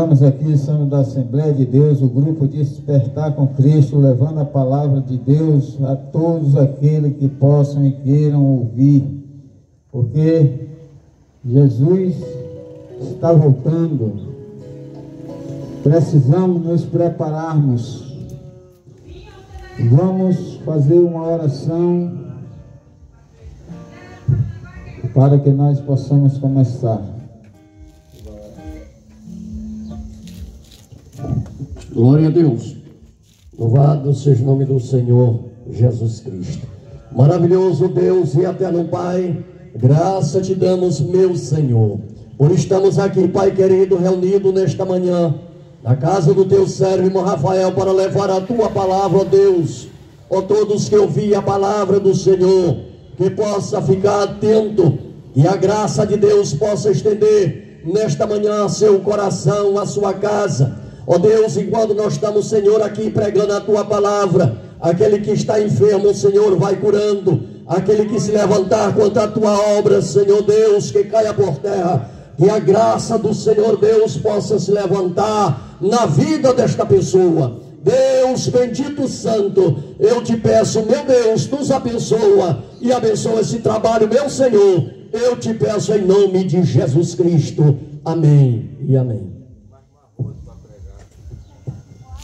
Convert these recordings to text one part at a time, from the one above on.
Estamos aqui, somos da Assembleia de Deus, o grupo Despertar com Cristo, levando a palavra de Deus a todos aqueles que possam e queiram ouvir, porque Jesus está voltando. Precisamos nos prepararmos. Vamos fazer uma oração para que nós possamos começar. Glória a Deus. Louvado seja o nome do Senhor Jesus Cristo. Maravilhoso Deus e eterno Pai, graça te damos, meu Senhor, por estamos aqui, Pai querido, reunido nesta manhã na casa do teu servo, irmão Rafael, para levar a tua palavra, ó Deus. Ó todos que ouvirem a palavra do Senhor, que possa ficar atento e a graça de Deus possa estender nesta manhã seu coração, a sua casa. Ó Deus, enquanto nós estamos, Senhor, aqui pregando a tua palavra, aquele que está enfermo, o Senhor vai curando, aquele que se levantar contra a tua obra, Senhor Deus, que caia por terra, que a graça do Senhor Deus possa se levantar na vida desta pessoa. Deus bendito santo, eu te peço, meu Deus, nos abençoa e abençoa esse trabalho, meu Senhor, eu te peço em nome de Jesus Cristo, amém e amém.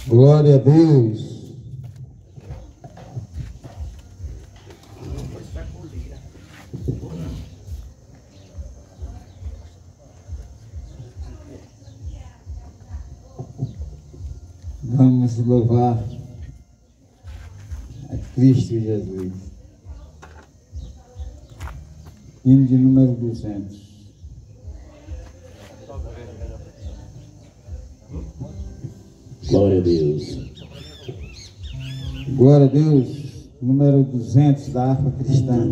Glória a Deus. Vamos louvar a Cristo Jesus. Hino de número 200. Glória a Deus. Glória a Deus, número 200 da harpa cristã.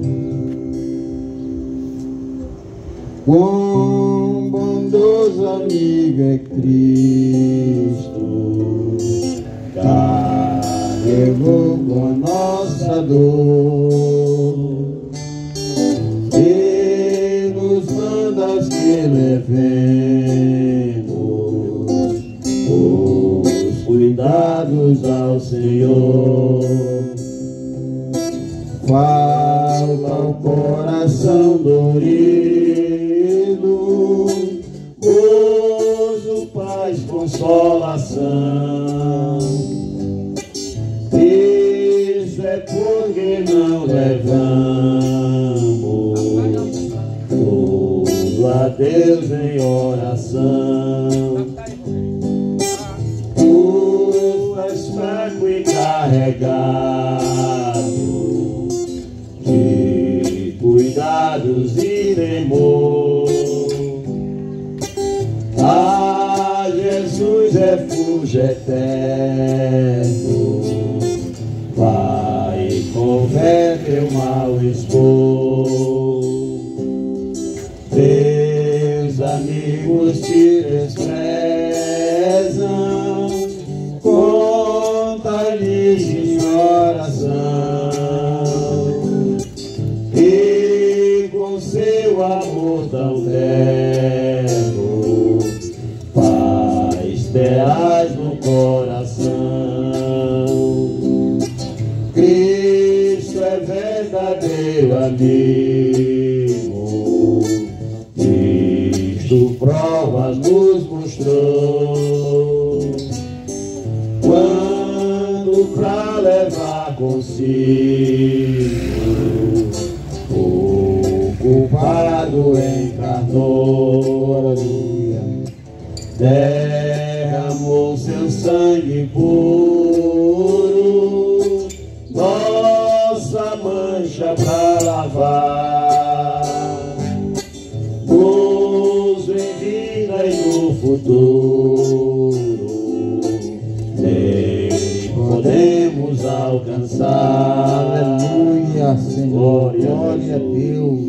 Quão bondoso amigo é Cristo, carregou com nossa dor, e nos manda que levemos cuidados ao Senhor. Falta o coração dorido, gozo, paz, consolação. Isso é porque não levamos tudo a Deus em oração. Fraco e carregado de cuidados e temor, a Jesus refúgio eterno, vai e converte o mal expor. Teus amigos te desprezam, conta-lhes em oração, e com seu amor tão terno paz terás no coração. Cristo é verdadeiro amigo, Cristo provas nos mostrou, pra levar consigo o culpado encarnou, derramou seu sangue puro, nossa mancha pra lavar, gozo em vida e no futuro podemos alcançar. Aleluia, Senhor. Glória a Deus.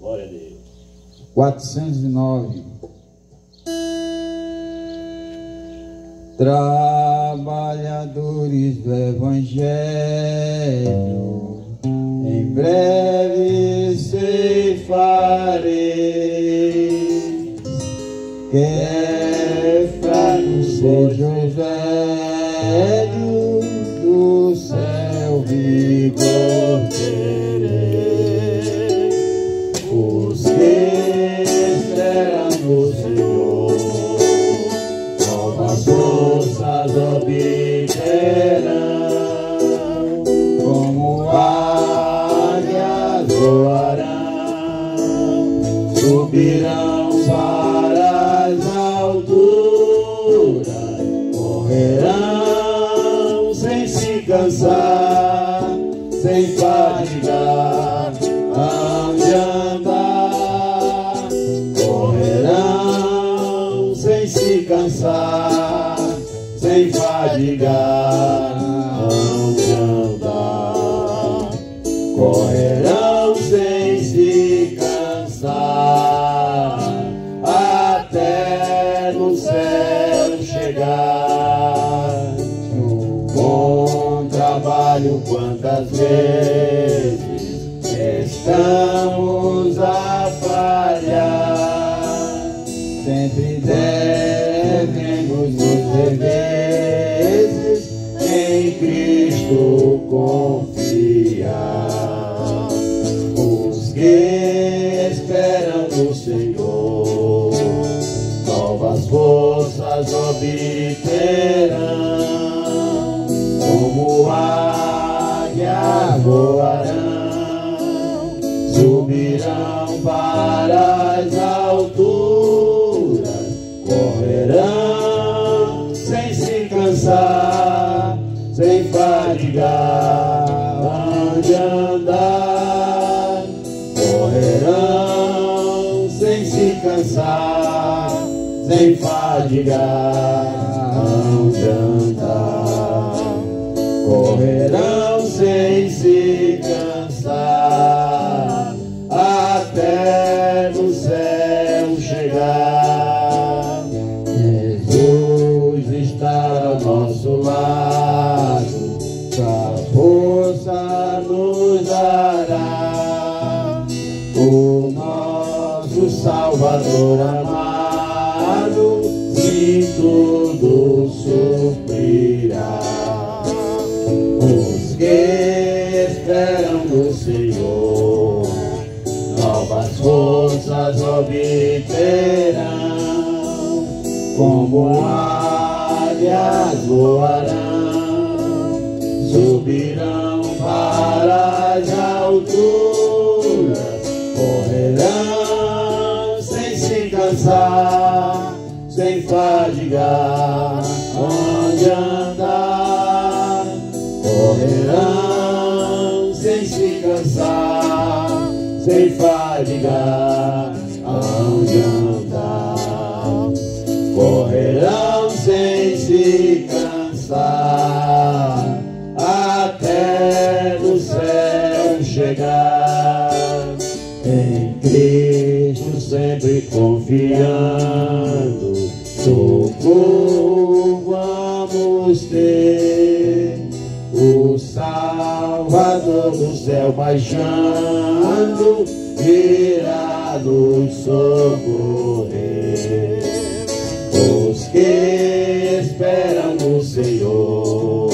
Glória a Deus. 409. Trabalhadores do Evangelho, em breve ceifarei. quer fraco seja o velho, do céu vigor terei. Os que esperam no Senhor, novas forças obterão, como águias voarão, subirão para as alturas, correrão sem se cansar, sem fadigar, hão de andar, correrão sem se cansar, sem fadigar, hão de andar, correrão sem se cansar, até no céu chegar. No bom trabalho, quantas vezes estamos a falhar, sempre devemos nos revezes em Cristo confiar. Os que esperam no Senhor, novas forças obterão, como águia voarão, subirão para as alturas, correrão sem se cansar, sem fadigar, hão de andar, correrão sem se cansar, sem fadigar, hão de andar, correrão sem se cansar, até no céu chegar. Jesus está ao nosso lado, sua força nos dará, o nosso Salvador amado, e tudo suprirá. Os que esperam no Senhor, novas forças obterão, como águias voarão, subirão para as alturas, correrão sem se cansar, sem fadigar, onde andar, correrão sem se cansar, sem fadigar, onde andar, correrão sem se cansar, até no céu chegar. Em Cristo sempre confiando, socorro vamos ter, o Salvador do céu baixando, irá nos socorrer. Os que esperam no Senhor,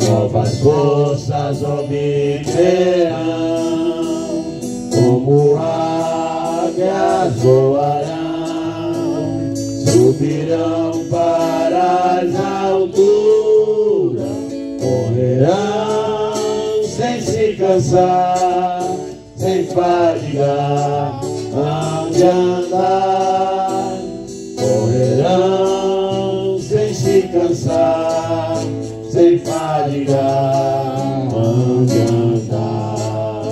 novas forças obterão, como águias voarão, subirão para as alturas, correrão sem se cansar, sem fadigar, hão de andar, correrão sem se cansar, sem fadigar, hão de andar,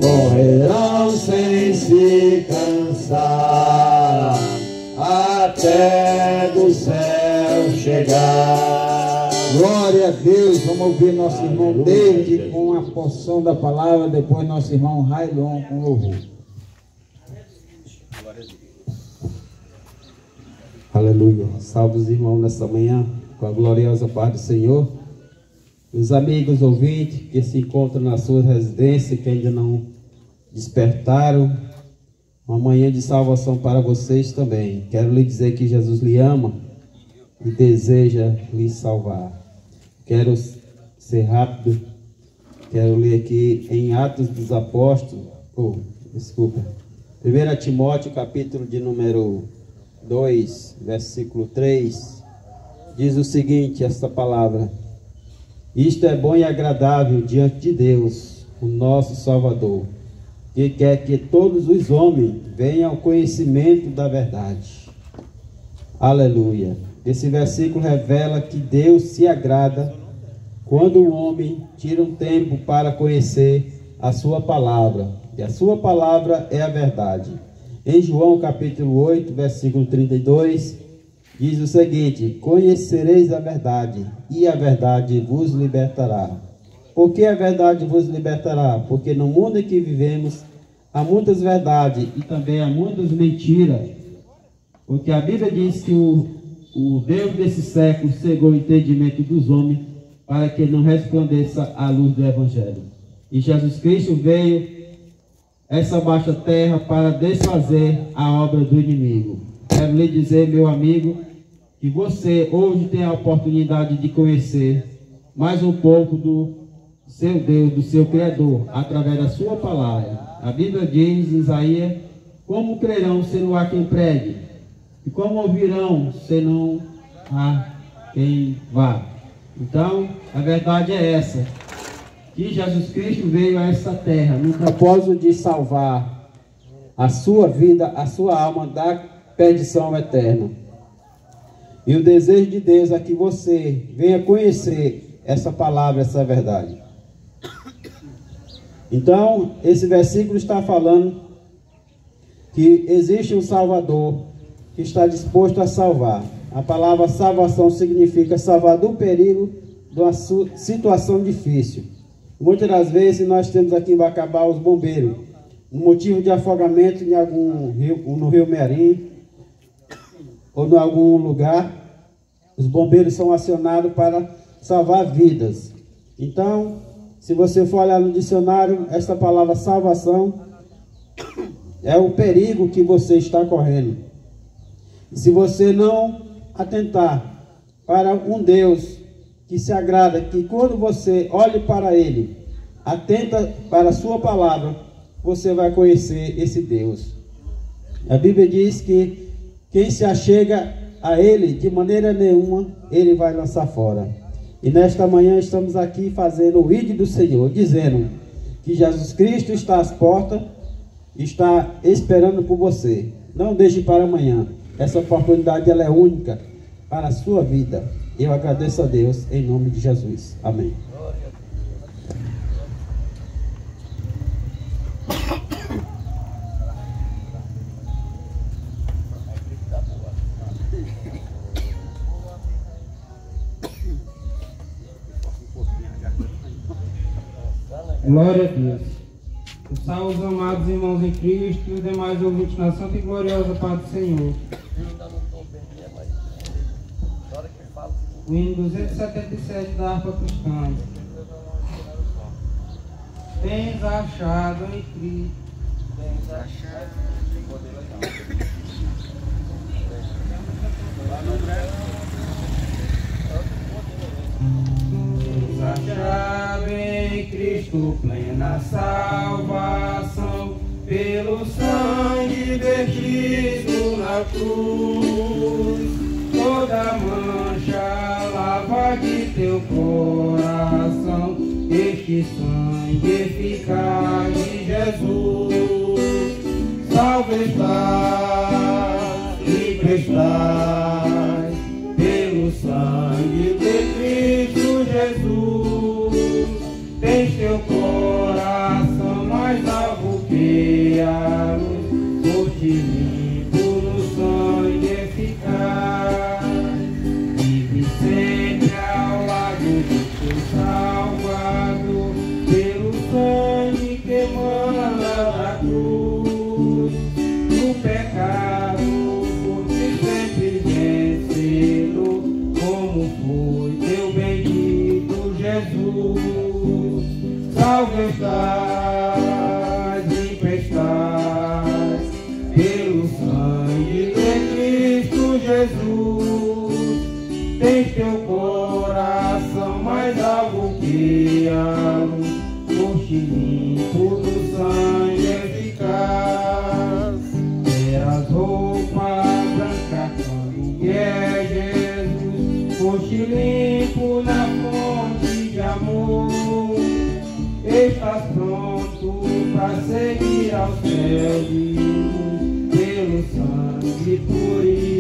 correrão sem se cansar, até do céu chegar. Glória a Deus. Vamos ouvir nosso irmão David com a porção da palavra, depois nosso irmão Railon com louvor. Aleluia. Salve os irmãos nessa manhã, com a gloriosa paz do Senhor. Os amigos ouvintes que se encontram na sua residência, que ainda não despertaram, uma manhã de salvação para vocês também. Quero lhe dizer que Jesus lhe ama e deseja lhe salvar. Quero ser rápido. Quero ler aqui em Atos dos Apóstolos. 1 Timóteo, capítulo de número 2, versículo 3. Diz o seguinte, esta palavra: isto é bom e agradável diante de Deus, o nosso Salvador, que quer que todos os homens venham ao conhecimento da verdade. Aleluia. Esse versículo revela que Deus se agrada quando o homem tira um tempo para conhecer a sua palavra. E a sua palavra é a verdade. Em João capítulo 8, versículo 32, diz o seguinte: conhecereis a verdade, e a verdade vos libertará. Por que a verdade vos libertará? Porque no mundo em que vivemos há muitas verdades e também há muitas mentiras. Porque a Bíblia diz que o Deus desse século cegou o entendimento dos homens para que não resplandeça a luz do Evangelho. E Jesus Cristo veio essa baixa terra para desfazer a obra do inimigo. Quero lhe dizer, meu amigo, que você hoje tem a oportunidade de conhecer mais um pouco do seu Deus, do seu Criador, através da sua palavra. A Bíblia diz em Isaías: como crerão se não há quem pregue? E como ouvirão se não há quem vá? Então, a verdade é essa, que Jesus Cristo veio a essa terra no propósito de salvar a sua vida, a sua alma da perdição eterna. E o desejo de Deus é que você venha conhecer essa palavra, essa verdade. Então, esse versículo está falando que existe um Salvador que está disposto a salvar. A palavra salvação significa salvar do perigo, de uma situação difícil. Muitas das vezes nós temos aqui em Bacabal os bombeiros, no motivo de afogamento em algum rio, no Rio Merim, ou em algum lugar, os bombeiros são acionados para salvar vidas. Então, se você for olhar no dicionário, esta palavra salvação é o perigo que você está correndo. E se você não atentar para um Deus que se agrada, que quando você olhe para Ele, atenta para a sua palavra, você vai conhecer esse Deus. A Bíblia diz que quem se achega a Ele, de maneira nenhuma, Ele vai lançar fora. E nesta manhã estamos aqui fazendo o ID do Senhor, dizendo que Jesus Cristo está às portas, está esperando por você. Não deixe para amanhã. Essa oportunidade ela é única para a sua vida. Eu agradeço a Deus em nome de Jesus. Amém. Glória a Deus. Salve os amados irmãos em Cristo e os demais ouvintes na santa e gloriosa paz do Senhor. O hino 277 da harpa cristã. Tens achado em Cristo. Tens achado em Cristo plena salvação, pelo sangue vertido na cruz, toda mancha lava de teu coração, este sangue eficaz de Jesus. Salve estás e prestais, pelo sangue de Cristo Jesus. Tens teu coração mais alvo que a luz, por ti limpo no sangue eficaz. Vive sempre ao lado do teu Salvador, pelo sangue que emana da cruz. No pecado, por ti sempre vem Jesus, tens teu coração mais alvo que a luz, foste limpo do sangue eficaz. Eras roupa branca quando que é Jesus, foste limpo na fonte de amor. Estás pronto para seguir ao céu de luz, pelo sangue purificador.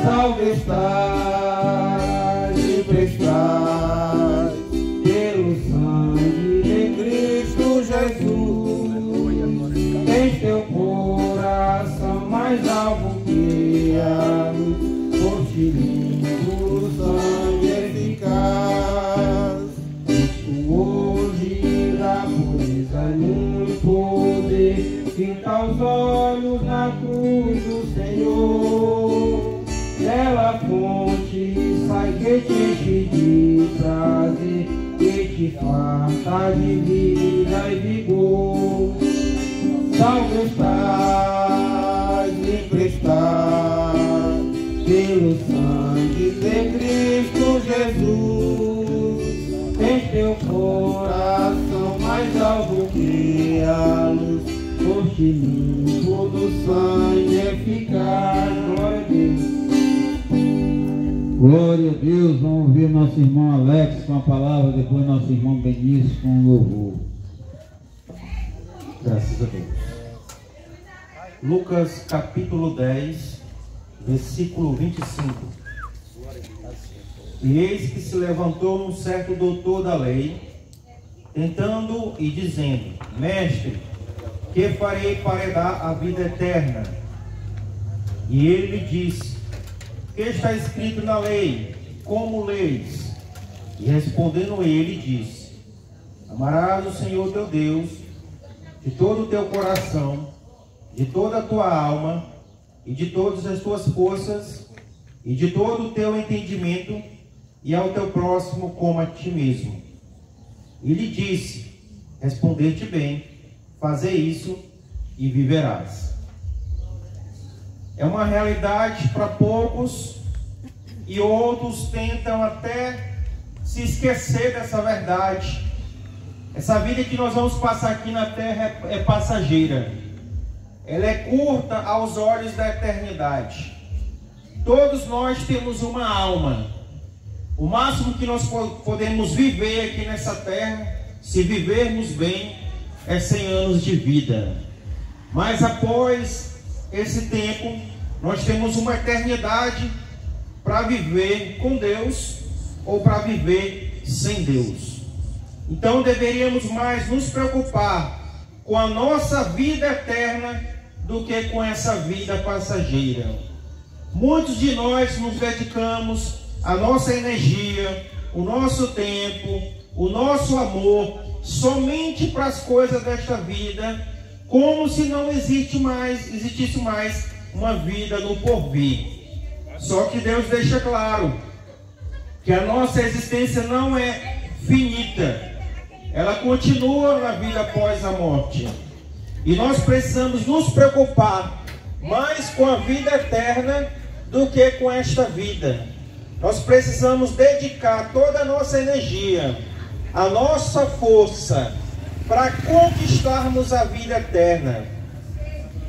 Salve estás, livre estás, pelo sangue de Cristo Jesus. Tens teu coração mais alvo que a luz, foste limpo do sangue eficaz. Hoje da pureza no poder, finta os olhos na cruz do Senhor. Dela fonte sai que te enche de prazer, que te farta de vida e vigor. Salve estás, livre estás, pelo sangue de Cristo Jesus. Tens teu coração mais alvo que a luz, foste limpo do sangue eficaz. Glória a Deus. Glória a Deus. Vamos ouvir nosso irmão Alex com a palavra, depois nosso irmão Benício com o louvor. Graças a Deus. Lucas capítulo 10, versículo 25. E eis que se levantou um certo doutor da lei, tentando e dizendo: Mestre, que farei para herdar a vida eterna? E ele lhe disse: que está escrito na lei? Como leis? E respondendo ele, disse: Amarás o Senhor teu Deus de todo o teu coração, de toda a tua alma, e de todas as tuas forças, e de todo o teu entendimento, e ao teu próximo como a ti mesmo. E lhe disse: responder-te bem, fazer isso e viverás. É uma realidade para poucos, e outros tentam até se esquecer dessa verdade. Essa vida que nós vamos passar aqui na terra é passageira. Ela é curta aos olhos da eternidade. Todos nós temos uma alma. O máximo que nós podemos viver aqui nessa terra, se vivermos bem, é 100 anos de vida. Mas após esse tempo, nós temos uma eternidade para viver com Deus ou para viver sem Deus. Então deveríamos mais nos preocupar com a nossa vida eterna do que com essa vida passageira. Muitos de nós nos dedicamos a nossa energia, o nosso tempo, o nosso amor somente para as coisas desta vida, como se não existisse mais uma vida no porvir. Só que Deus deixa claro que a nossa existência não é finita, ela continua na vida após a morte. E nós precisamos nos preocupar mais com a vida eterna do que com esta vida. Nós precisamos dedicar toda a nossa energia, a nossa força, para conquistarmos a vida eterna.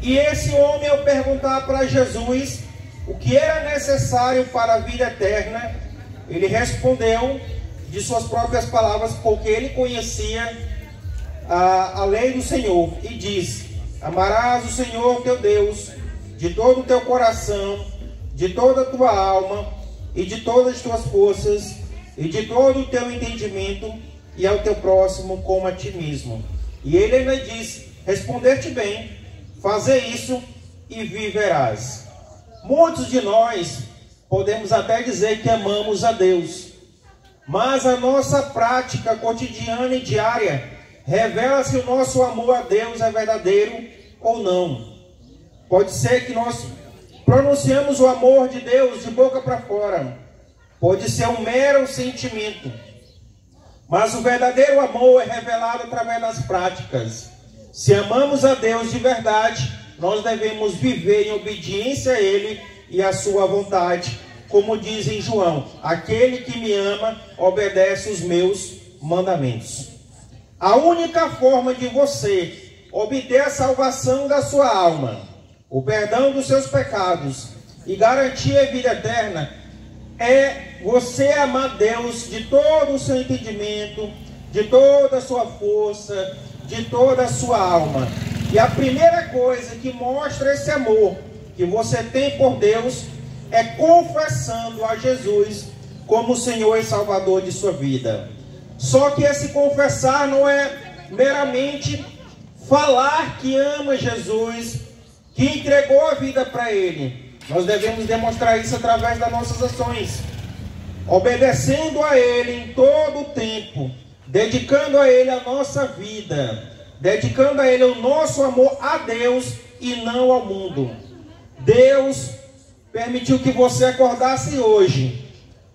E esse homem, ao perguntar para Jesus o que era necessário para a vida eterna, ele respondeu de suas próprias palavras, porque ele conhecia a lei do Senhor, e diz: amarás o Senhor teu Deus de todo o teu coração, de toda a tua alma, e de todas as tuas forças, e de todo o teu entendimento, e ao teu próximo como a ti mesmo. E ele ainda diz: responder-te bem, fazer isso e viverás. Muitos de nós podemos até dizer que amamos a Deus, mas a nossa prática cotidiana e diária revela se o nosso amor a Deus é verdadeiro ou não. Pode ser que nós pronunciamos o amor de Deus de boca para fora, pode ser um mero sentimento, mas o verdadeiro amor é revelado através das práticas. Se amamos a Deus de verdade, nós devemos viver em obediência a Ele e a sua vontade, como diz em João: aquele que me ama obedece os meus mandamentos. A única forma de você obter a salvação da sua alma, o perdão dos seus pecados e garantir a vida eterna é você amar Deus de todo o seu entendimento, de toda a sua força, de toda a sua alma. E a primeira coisa que mostra esse amor que você tem por Deus é confessando a Jesus como Senhor e Salvador de sua vida. Só que esse confessar não é meramente falar que ama Jesus, que entregou a vida para Ele. Nós devemos demonstrar isso através das nossas ações, obedecendo a Ele em todo o tempo, dedicando a Ele a nossa vida, dedicando a Ele o nosso amor a Deus e não ao mundo. Deus permitiu que você acordasse hoje,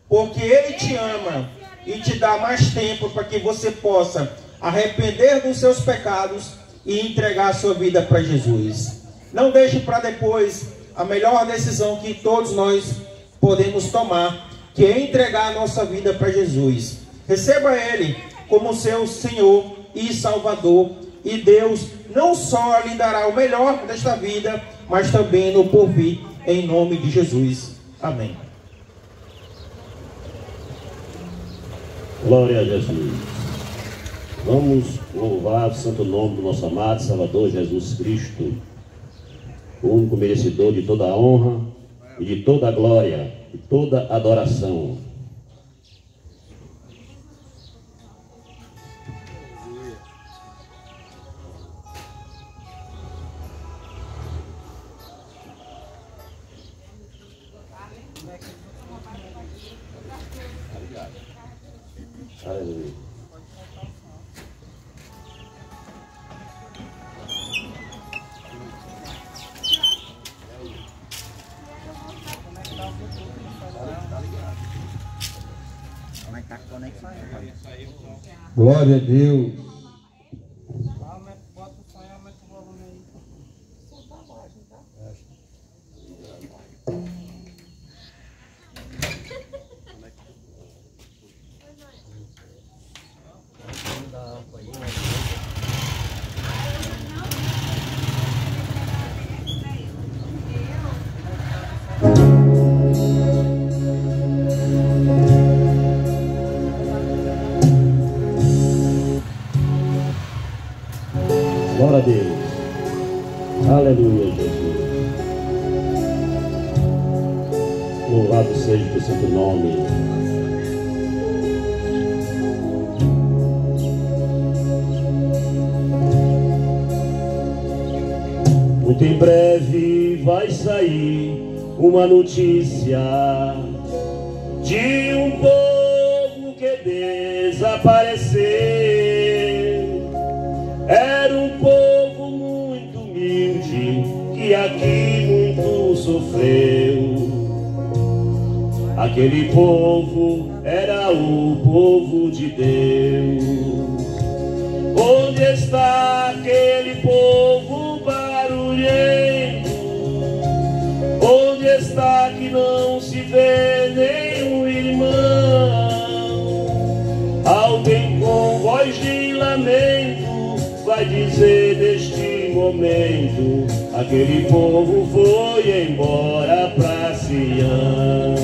porque Ele te ama e te dá mais tempo para que você possa arrepender dos seus pecados e entregar a sua vida para Jesus. Não deixe para depois a melhor decisão que todos nós podemos tomar, que é entregar a nossa vida para Jesus. Receba Ele como seu Senhor e Salvador, e Deus não só lhe dará o melhor desta vida, mas também no porvir, em nome de Jesus. Amém. Glória a Jesus. Vamos louvar o santo nome do nosso amado Salvador Jesus Cristo, o único merecedor de toda a honra e de toda a glória e toda a adoração. Aleluia. Glória a Deus. Glória a Deus. Aleluia, Jesus. Louvado seja o teu santo nome. Muito em breve vai sair uma notícia de um povo que desapareceu. Era um povo muito humilde que aqui muito sofreu. Aquele povo era o povo de Deus. Onde está aquele povo barulhento? Onde está que não se vê nenhum irmão? Alguém com voz de lamento vai dizer neste momento: aquele povo foi embora para Sião.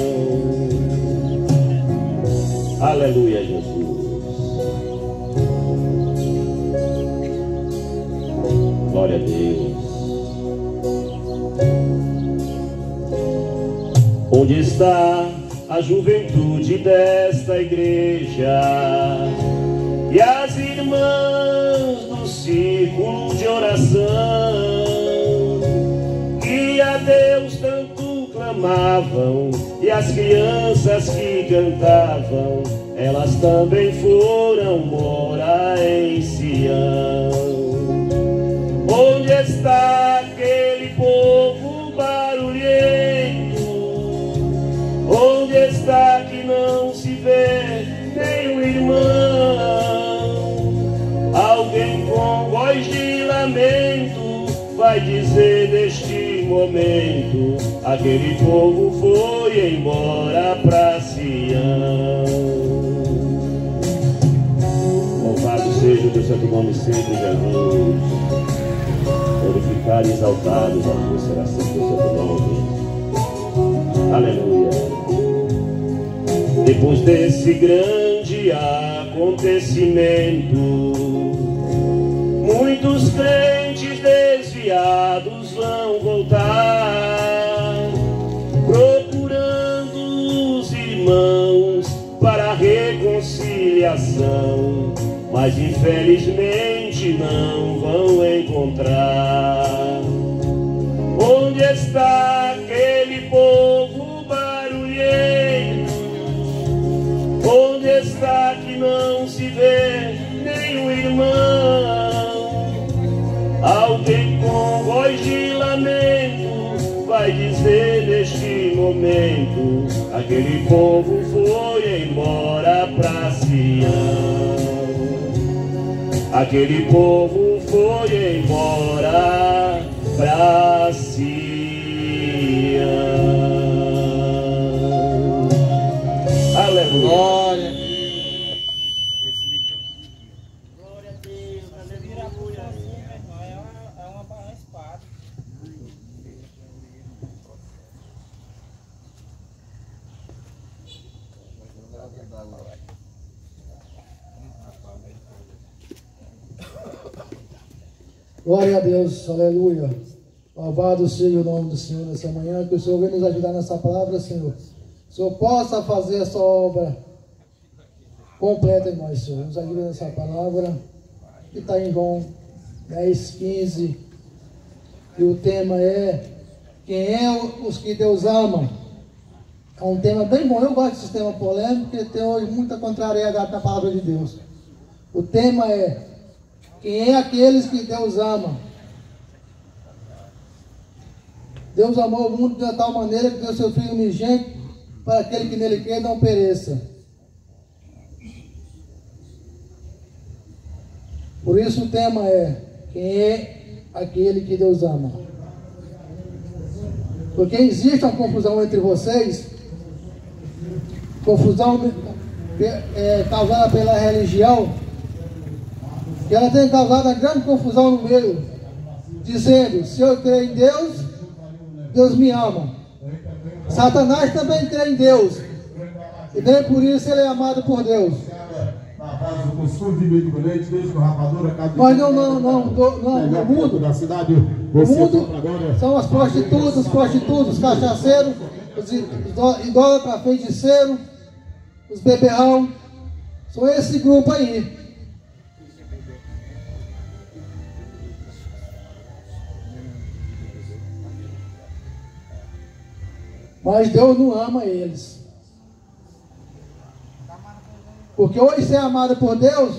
Aleluia, Jesus. Glória a Deus. Onde está a juventude desta igreja e as irmãs do círculo de oração que a Deus tanto clamavam, e as crianças que cantavam, elas também foram morar em Sião? Onde está aquele povo barulhento? Onde está que não se vê nenhum irmão? Alguém com voz de lamento vai dizer momento, aquele povo foi embora pra Sião. Louvado seja o teu santo nome sempre, Jesus. Glorificado e exaltado, Jesus será sempre o santo nome. Aleluia. Depois desse grande acontecimento, muitos crentes desviados vão voltar, procurando os irmãos para a reconciliação, mas infelizmente não vão encontrar. Onde está aquele povo barulheiro? Onde está que não se vê nenhum irmão? Alguém com voz de lamento vai dizer neste momento: aquele povo foi embora pra Sião. Aquele povo foi embora pra Sião. Aleluia. Glória. Glória a Deus. Você vira a agulha assim, meu irmão, é uma espada. Glória a Deus, aleluia. Louvado seja o nome do Senhor nessa manhã, que o Senhor venha nos ajudar nessa palavra, Senhor. Que o Senhor possa fazer essa obra completa em nós, Senhor. Nos ajuda nessa palavra, que está em João 10:15. E o tema é: quem é os que Deus ama? É um tema bem bom. Eu gosto desse tema polêmico, porque tem hoje muita contrariedade na palavra de Deus. O tema é: quem é aqueles que Deus ama? Deus amou o mundo de tal maneira que deu seu Filho unigênito para aquele que nele crê não pereça. Por isso o tema é: quem é aquele que Deus ama? Porque existe uma confusão entre vocês, confusão causada pela religião, que ela tem causado uma grande confusão no meio, dizendo: se eu creio em Deus, Deus me ama. Satanás também crê em Deus, e nem por isso ele é amado por Deus. Mas não, no mundo, o mundo são as prostitutas, os prostitutos, os cachaceiros, os idólatras, feiticeiros, os beberrão, são esse grupo aí. Mas Deus não ama eles. Porque hoje ser amado por Deus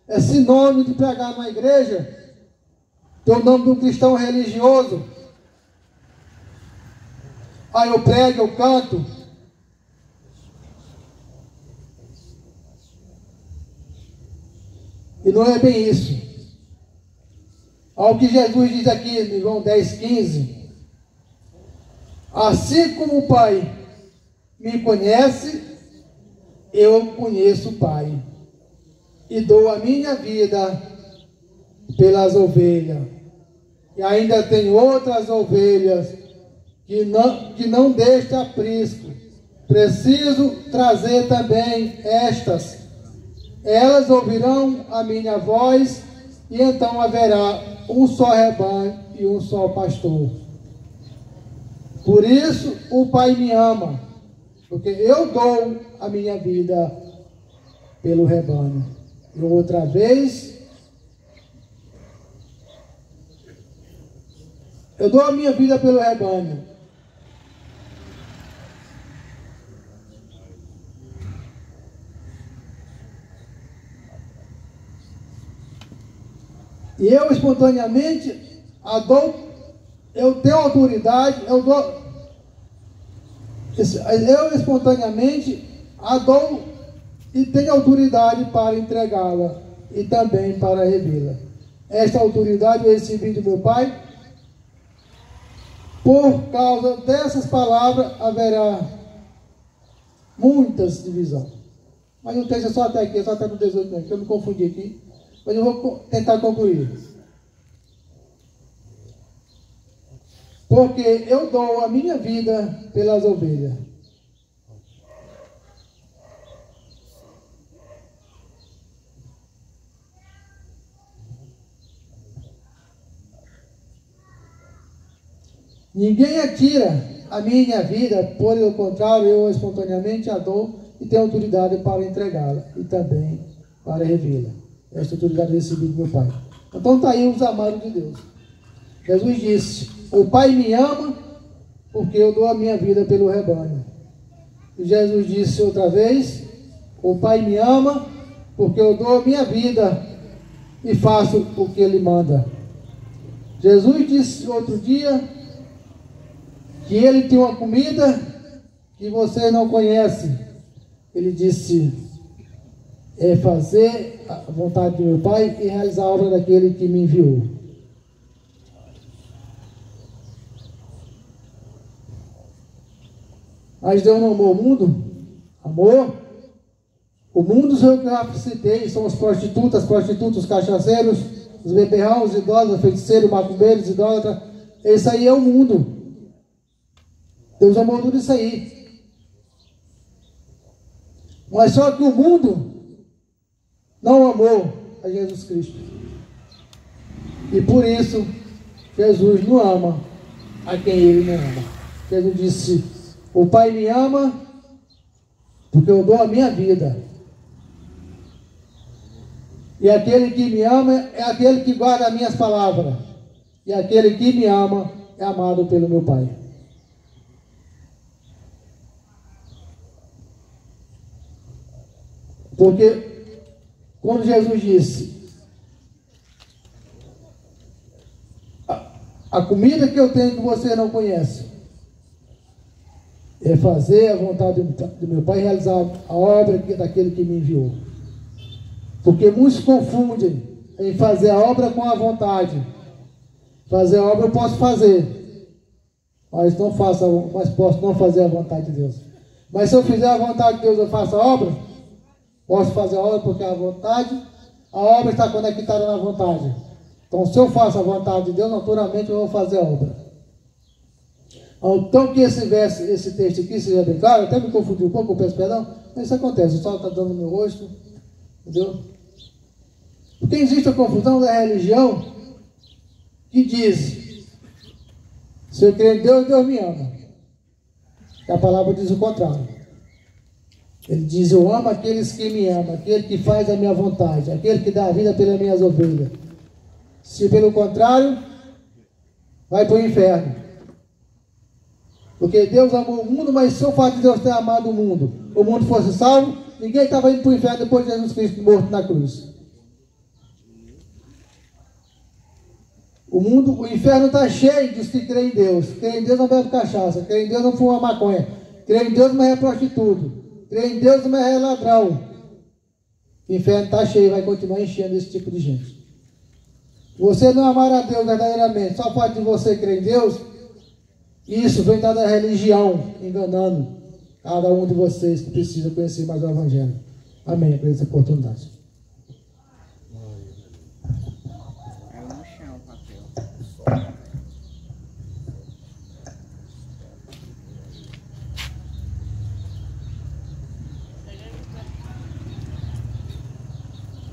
é sinônimo de pregar na igreja, ter o nome de um cristão religioso. Aí eu prego, eu canto. E não é bem isso. Olha o que Jesus diz aqui em João 10:15. Assim como o Pai me conhece, eu conheço o Pai, e dou a minha vida pelas ovelhas. E ainda tem outras ovelhas que não deixo aprisco. Preciso trazer também estas. Elas ouvirão a minha voz, e então haverá um só rebanho e um só pastor. Por isso o Pai me ama, porque eu dou a minha vida pelo rebanho. E outra vez, eu dou a minha vida pelo rebanho. E eu espontaneamente eu tenho autoridade, eu espontaneamente dou e tenho autoridade para entregá-la e também para revê-la. Esta autoridade eu recebi do meu Pai, Por causa dessas palavras haverá muitas divisões. Mas o texto é só até aqui, é só até no 18 mesmo, que eu me confundi aqui. Mas eu vou tentar concluir. Porque eu dou a minha vida pelas ovelhas. Ninguém atira a minha vida, pelo contrário, eu espontaneamente a dou e tenho autoridade para entregá-la e também para revê-la. Esta autoridade recebida do meu Pai. Então está aí os amados de Deus. Jesus disse: o Pai me ama porque eu dou a minha vida pelo rebanho. E Jesus disse outra vez: o Pai me ama porque eu dou a minha vida e faço o que Ele manda. Jesus disse outro dia que Ele tem uma comida que vocês não conhecem. Ele disse: é fazer a vontade do meu Pai e realizar a obra daquele que me enviou. Mas Deus não amou o mundo? Amor. O mundo, eu já citei, são as prostitutas, os cachaceiros, os beberrão, os idólatras, feiticeiros, macumbeiros, idólatras. Esse aí é o mundo. Deus amou tudo isso aí. Mas só que o mundo não amou a Jesus Cristo. E por isso, Jesus não ama a quem Ele não ama. Jesus disse: o Pai me ama porque eu dou a minha vida. E aquele que me ama é aquele que guarda as minhas palavras. E aquele que me ama é amado pelo meu Pai. Porque quando Jesus disse: a comida que eu tenho que você não conhece é fazer a vontade do meu Pai e realizar a obra daquele que me enviou. Porque muitos confundem em fazer a obra com a vontade. Fazer a obra eu posso fazer, mas posso não fazer a vontade de Deus. Mas se eu fizer a vontade de Deus, eu faço a obra. Posso fazer a obra porque a obra está conectada na vontade. Então, se eu faço a vontade de Deus, naturalmente eu vou fazer a obra. Então, que esse texto aqui seja bem claro, até me confundi um pouco, eu peço perdão, mas isso acontece, o sol está dando no meu rosto, entendeu? Porque existe a confusão da religião que diz: se eu creio em Deus, Deus me ama. E a palavra diz o contrário. Ele diz: eu amo aqueles que me amam, aquele que faz a minha vontade, aquele que dá a vida pelas minhas ovelhas. Se pelo contrário, vai para o inferno. Porque Deus amou o mundo, mas se o fato de Deus ter amado o mundo fosse salvo, ninguém estava indo para o inferno depois de Jesus Cristo morto na cruz. O inferno está cheio dos que creem em Deus. Creem em Deus não bebe cachaça, creem em Deus não fuma maconha, creem em Deus não é prostituto, creem em Deus não é ladrão. O inferno está cheio e vai continuar enchendo esse tipo de gente. Você não amar a Deus verdadeiramente, só o fato de você crer em Deus, isso vem da religião, enganando cada um de vocês que precisa conhecer mais o Evangelho. Amém, por essa oportunidade.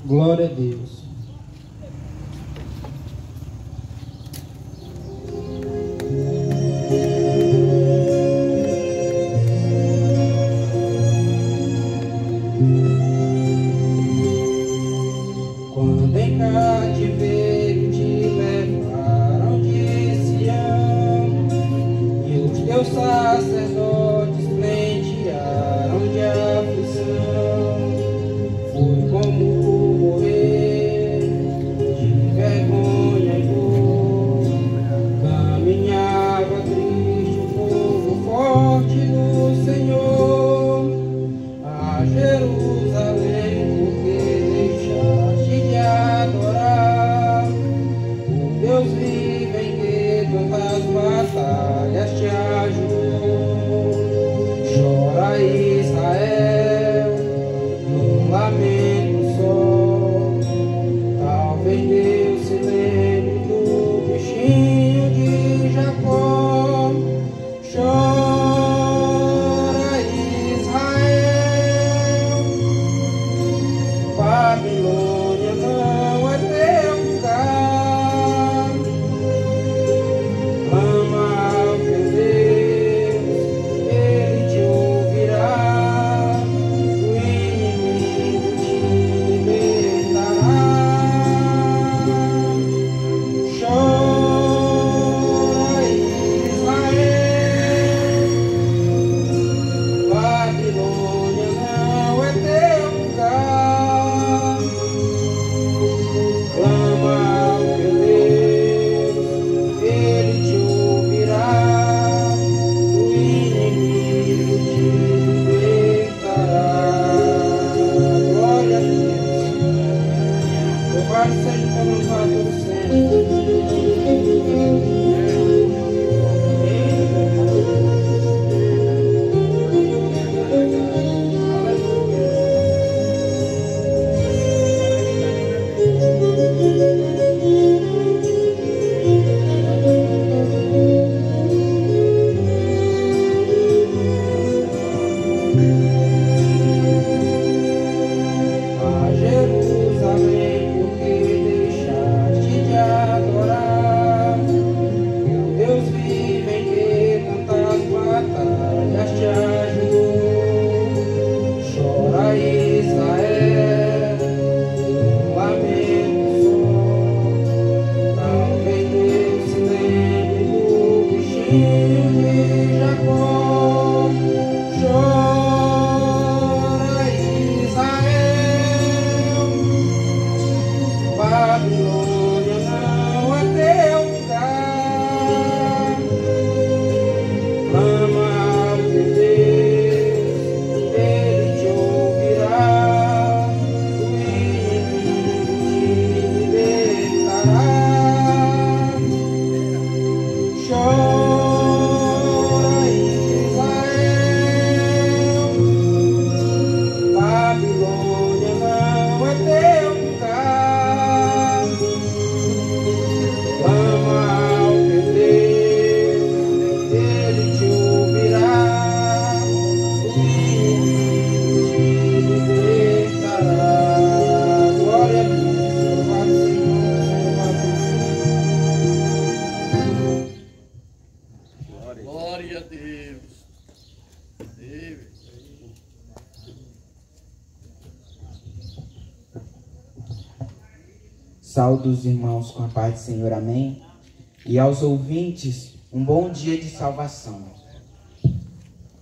Glória a Deus. Quando em cativeiro te levaram de Sião e os teus sacerdotes plentearam de aflição, foi como morrer de vergonha e dor. Caminhava triste o povo forte do Senhor a Jerusalém, porque deixaste de adorar o Deus vivo em que tantas batalhas te ajudou. Chora Israel, num lamento só. Talvez Deus se lembre do bichinho de Jacó. Chora Israel, Babilônia não é teu lugar. Clama ao teu Deus, Ele te ouvirá. Do inimigo te libertará. Chora Israel, Babilônia não é teu lugar. Clama ao teu Deus, Ele te ouvirá. Do inimigo te libertará. Glória a Deus. Louvado seja pelo Senhor a Jerusalém, porque deixaste de adorar. Meu Deus vive em que tantas batalhas te ajudou. Chora Israel, um lamento só. Talvez Deus se lembre do bichinho de Jacó. Chora Israel, Babilônia não é teu lugar. Clama ao teu Deus, Ele te ouvirá. Do inimigo te libertará. Chora Israel, Babilônia não é teu lugar. Clama ao teu Deus, Ele te ouvirá. Do inimigo te libertará. Glória a Deus. Louvado seja o Senhor. Glória a Deus. Saúdo os irmãos com a paz do Senhor, amém? E aos ouvintes, um bom dia de salvação.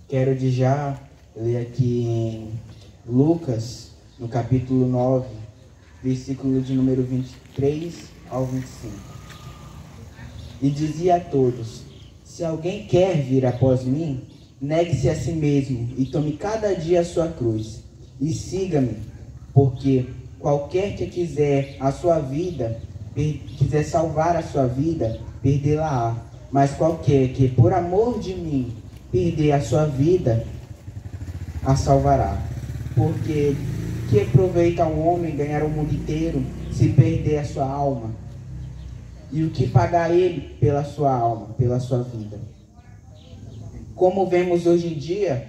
Quero de já ler aqui em Lucas, no capítulo 9, versículo de número 23 ao 25. E dizia a todos: se alguém quer vir após mim, negue-se a si mesmo e tome cada dia a sua cruz e siga-me, porque qualquer que quiser a sua vida, quiser salvar a sua vida, perdê-la-á. Mas qualquer que por amor de mim perder a sua vida, a salvará. Porque que aproveita o homem ganhar o mundo inteiro se perder a sua alma? E o que pagar ele pela sua alma, pela sua vida? Como vemos hoje em dia,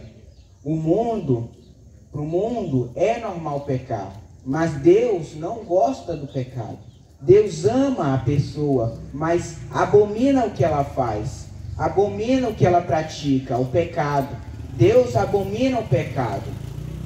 pro mundo é normal pecar. Mas Deus não gosta do pecado. Deus ama a pessoa, mas abomina o que ela faz. Abomina o que ela pratica, o pecado. Deus abomina o pecado.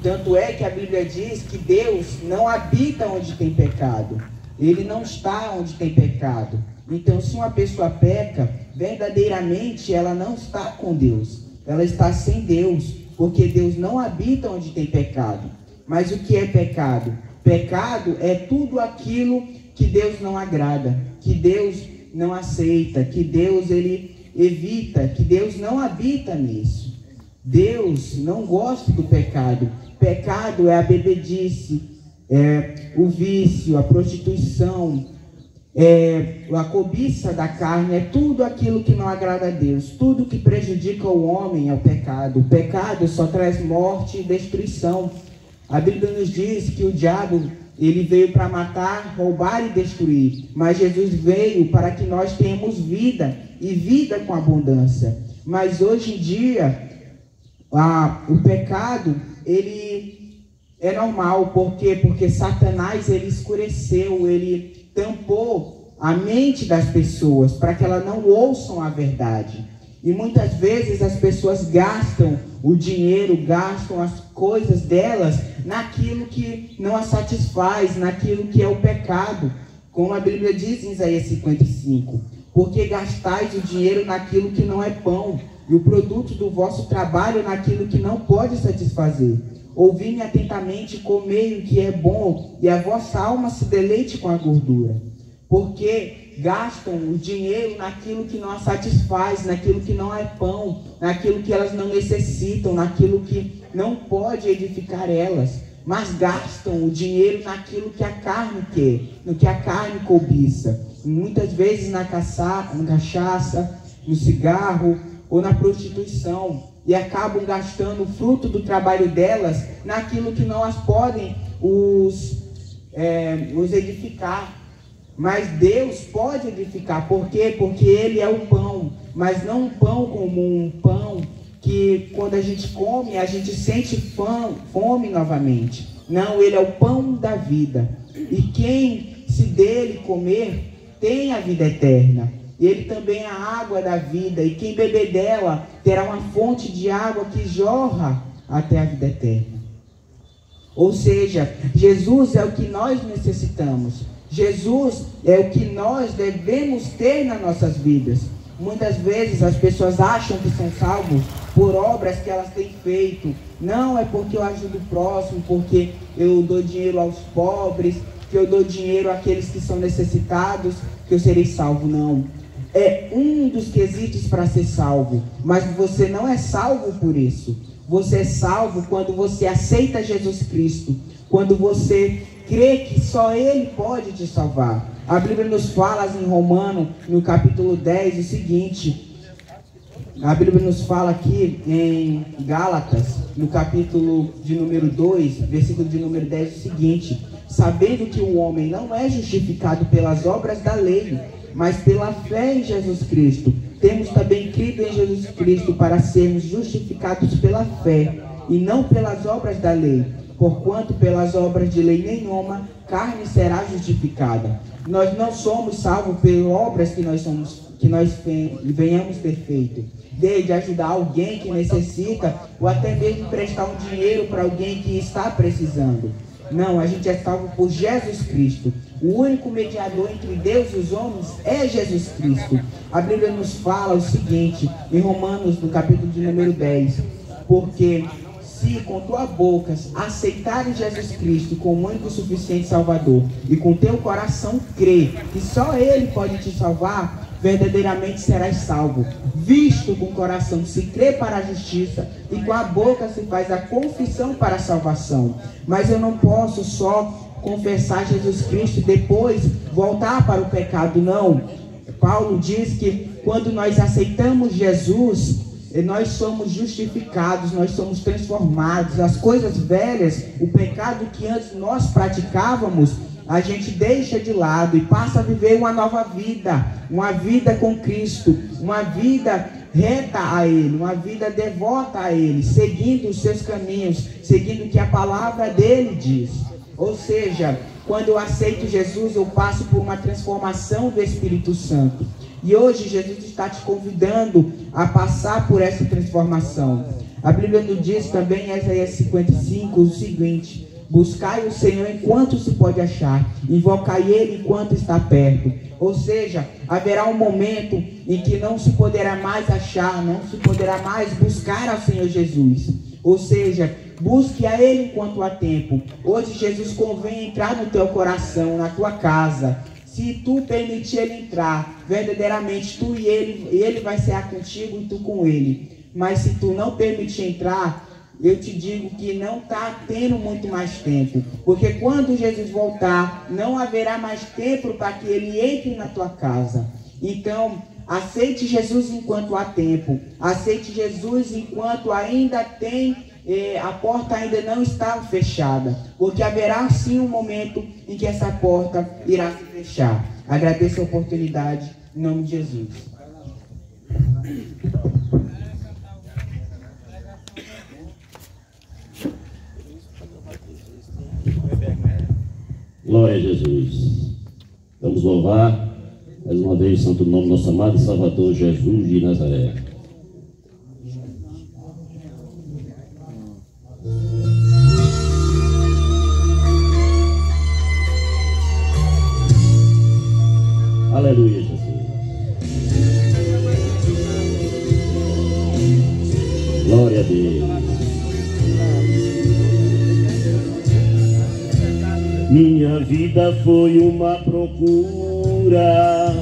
Tanto é que a Bíblia diz que Deus não habita onde tem pecado. Ele não está onde tem pecado. Então, se uma pessoa peca, verdadeiramente ela não está com Deus. Ela está sem Deus, porque Deus não habita onde tem pecado. Mas o que é pecado? Pecado é tudo aquilo que Deus não agrada, que Deus não aceita, que Deus ele evita, que Deus não habita nisso. Deus não gosta do pecado. Pecado é a bebedice, é o vício, a prostituição, A cobiça da carne é tudo aquilo que não agrada a Deus, tudo que prejudica o homem é o pecado. O pecado só traz morte e destruição. A Bíblia nos diz que o diabo, ele veio para matar, roubar e destruir, mas Jesus veio para que nós tenhamos vida, e vida com abundância. Mas hoje em dia, o pecado, ele é normal. Por quê? Porque Satanás, ele escureceu, ele tampou a mente das pessoas para que elas não ouçam a verdade. E muitas vezes as pessoas gastam o dinheiro, gastam as coisas delas naquilo que não as satisfaz, naquilo que é o pecado. Como a Bíblia diz em Isaías 55, porque gastais o dinheiro naquilo que não é pão, e o produto do vosso trabalho naquilo que não pode satisfazer. Ouvi-me atentamente, comei o que é bom, e a vossa alma se deleite com a gordura. Porque gastam o dinheiro naquilo que não as satisfaz, naquilo que não é pão, naquilo que elas não necessitam, naquilo que não pode edificar elas. Mas gastam o dinheiro naquilo que a carne quer, no que a carne cobiça. E muitas vezes na cachaça, no cigarro ou na prostituição. E acabam gastando o fruto do trabalho delas naquilo que não as podem os edificar. Mas Deus pode edificar. Por quê? Porque Ele é o pão. Mas não um pão comum, um pão que quando a gente come, a gente sente fome novamente. Não, Ele é o pão da vida. E quem se dele comer, tem a vida eterna. Ele também é a água da vida, e quem beber dela terá uma fonte de água que jorra até a vida eterna. Ou seja, Jesus é o que nós necessitamos. Jesus é o que nós devemos ter nas nossas vidas. Muitas vezes as pessoas acham que são salvos por obras que elas têm feito. Não, é porque eu ajudo o próximo, porque eu dou dinheiro aos pobres, que eu dou dinheiro àqueles que são necessitados, que eu serei salvo. Não. É um dos quesitos para ser salvo, mas você não é salvo por isso. Você é salvo quando você aceita Jesus Cristo, quando você crê que só Ele pode te salvar. A Bíblia nos fala em Romanos, no capítulo 10, o seguinte. A Bíblia nos fala aqui em Gálatas, no capítulo de número 2, versículo de número 10, o seguinte: sabendo que o homem não é justificado pelas obras da lei, mas pela fé em Jesus Cristo. Temos também crido em Jesus Cristo para sermos justificados pela fé, e não pelas obras da lei. Porquanto pelas obras de lei nenhuma carne será justificada. Nós não somos salvos pelas obras que nós venhamos ter feito. Desde ajudar alguém que necessita, ou até mesmo prestar um dinheiro para alguém que está precisando. Não, a gente é salvo por Jesus Cristo. O único mediador entre Deus e os homens é Jesus Cristo. A Bíblia nos fala o seguinte, em Romanos, no capítulo de número 10. Porque se com tua boca aceitares Jesus Cristo como único e suficiente Salvador, e com teu coração crer que só Ele pode te salvar, verdadeiramente serás salvo. Visto com o coração se crê para a justiça, e com a boca se faz a confissão para a salvação. Mas eu não posso só confessar Jesus Cristo e depois voltar para o pecado, não. Paulo diz que quando nós aceitamos Jesus, nós somos justificados, nós somos transformados. As coisas velhas, o pecado que antes nós praticávamos, a gente deixa de lado e passa a viver uma nova vida, uma vida com Cristo, uma vida reta a Ele, uma vida devota a Ele, seguindo os seus caminhos, seguindo o que a palavra dele diz. Ou seja, quando eu aceito Jesus, eu passo por uma transformação do Espírito Santo. E hoje Jesus está te convidando a passar por essa transformação. A Bíblia nos diz também em Isaías 55 o seguinte: buscai o Senhor enquanto se pode achar, invocai Ele enquanto está perto. Ou seja, haverá um momento em que não se poderá mais achar, não se poderá mais buscar ao Senhor Jesus. Ou seja, busque a Ele enquanto há tempo. Hoje Jesus convém entrar no teu coração, na tua casa. Se tu permitir Ele entrar, verdadeiramente tu e Ele vai cear contigo e tu com Ele. Mas se tu não permitir entrar, eu te digo que não está tendo muito mais tempo, porque quando Jesus voltar, não haverá mais tempo para que ele entre na tua casa. Então, aceite Jesus enquanto há tempo, aceite Jesus enquanto ainda tem, a porta ainda não está fechada, porque haverá sim um momento em que essa porta irá se fechar. Agradeço a oportunidade, em nome de Jesus. Glória a Jesus. Vamos louvar mais uma vez o santo nome do nosso amado Salvador Jesus de Nazaré. Aleluia, Jesus. Glória a Deus. Minha vida foi uma procura,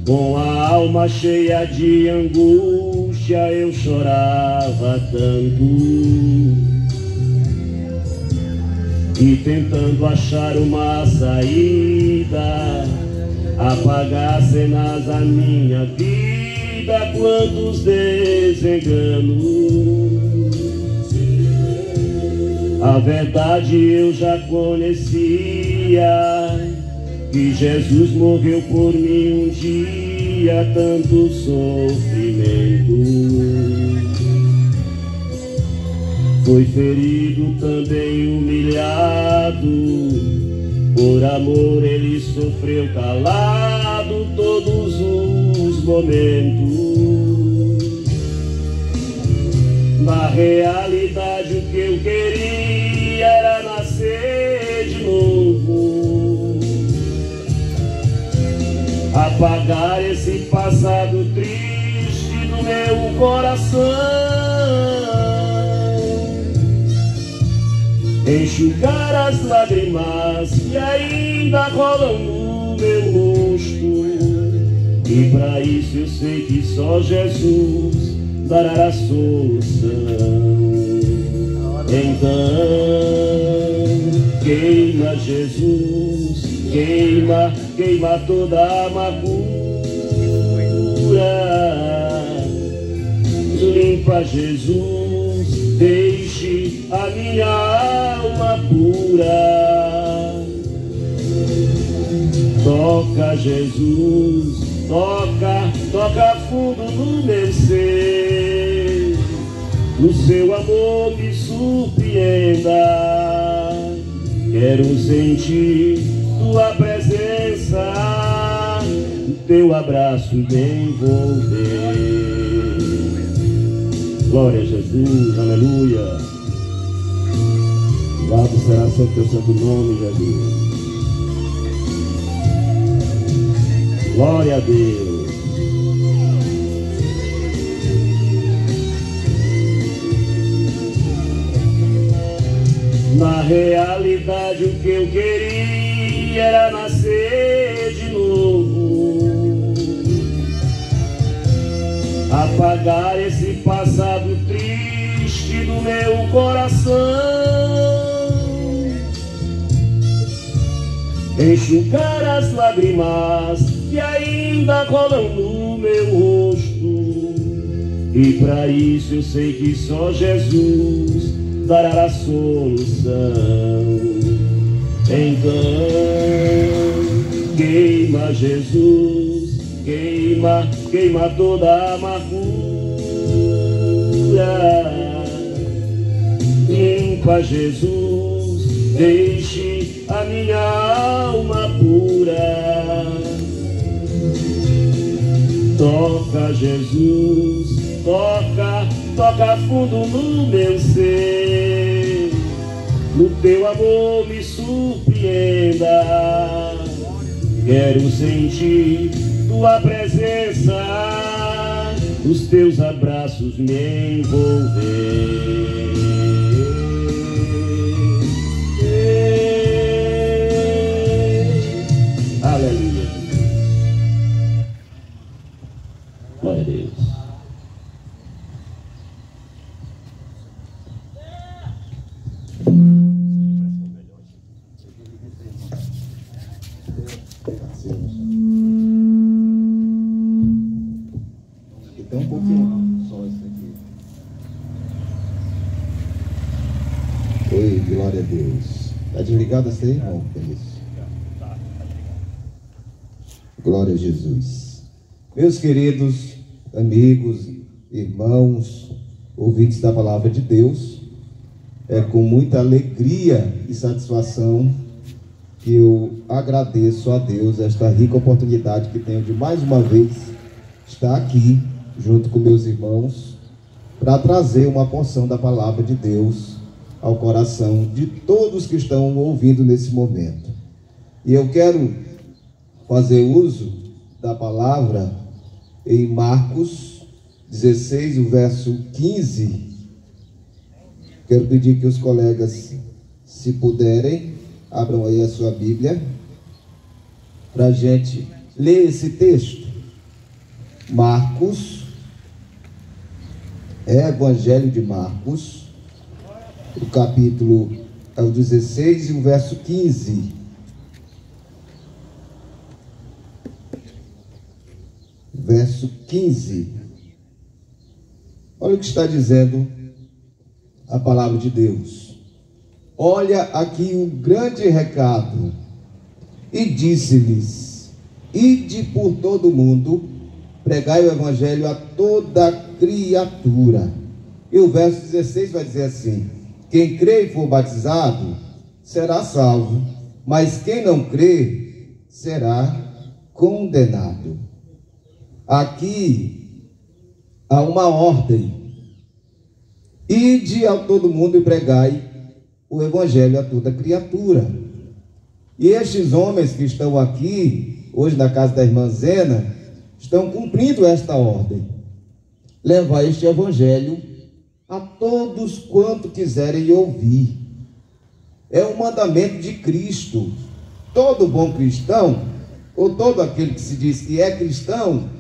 com a alma cheia de angústia, eu chorava tanto, e tentando achar uma saída, apagassem a minha vida quantos desenganos. A verdade eu já conhecia, que Jesus morreu por mim um dia, tanto sofrimento. Foi ferido, também humilhado, por amor ele sofreu calado todos os momentos. Na realidade o que eu queria era nascer de novo, apagar esse passado triste no meu coração, enxugar as lágrimas que ainda rolam no meu rosto. E para isso eu sei que só Jesus dará a solução. Então queima, Jesus, queima, queima toda a amargura. Limpa, Jesus, deixe a minha alma pura. Toca, Jesus, toca, toca fundo no meu ser, o seu amor me surpreenda. Quero sentir tua presença, o teu abraço me envolver. Glória a Jesus, aleluia. Louvado será sempre teu santo nome, Jesus. Glória a Deus. Na realidade o que eu queria era nascer de novo, apagar esse passado triste do meu coração, enxugar as lágrimas que ainda rolam no meu rosto. E para isso eu sei que só Jesus dará a solução. Então queima, Jesus, queima, queima toda a amargura. Limpa, Jesus, deixe a minha alma pura. Toca, Jesus, toca, toca fundo no meu ser, no teu amor me surpreenda. Quero sentir tua presença, os teus abraços me envolver. Aleluia. Glória a Deus. Só isso aqui. Oi, glória a Deus. Está desligado essa aí, irmão? Glória a Jesus. Meus queridos amigos, irmãos, ouvintes da palavra de Deus, é com muita alegria e satisfação que eu agradeço a Deus esta rica oportunidade que tenho de mais uma vez estar aqui junto com meus irmãos para trazer uma porção da palavra de Deus ao coração de todos que estão ouvindo nesse momento. E eu quero fazer uso da palavra em Marcos 16, o verso 15. Quero pedir que os colegas, se puderem, abram aí a sua Bíblia para a gente ler esse texto. Marcos, Evangelho de Marcos, o capítulo é o 16 e o verso 15. Verso 15. Olha o que está dizendo a palavra de Deus. Olha aqui um grande recado. E disse-lhes: ide por todo o mundo, pregai o evangelho a toda criatura. E o verso 16 vai dizer assim: quem crê e for batizado será salvo, mas quem não crê será condenado. Aqui há uma ordem: ide a todo mundo e pregai o evangelho a toda criatura. E estes homens que estão aqui hoje na casa da irmã Zena estão cumprindo esta ordem: levar este evangelho a todos quanto quiserem ouvir. É um mandamento de Cristo. Todo bom cristão, ou todo aquele que se diz que é cristão,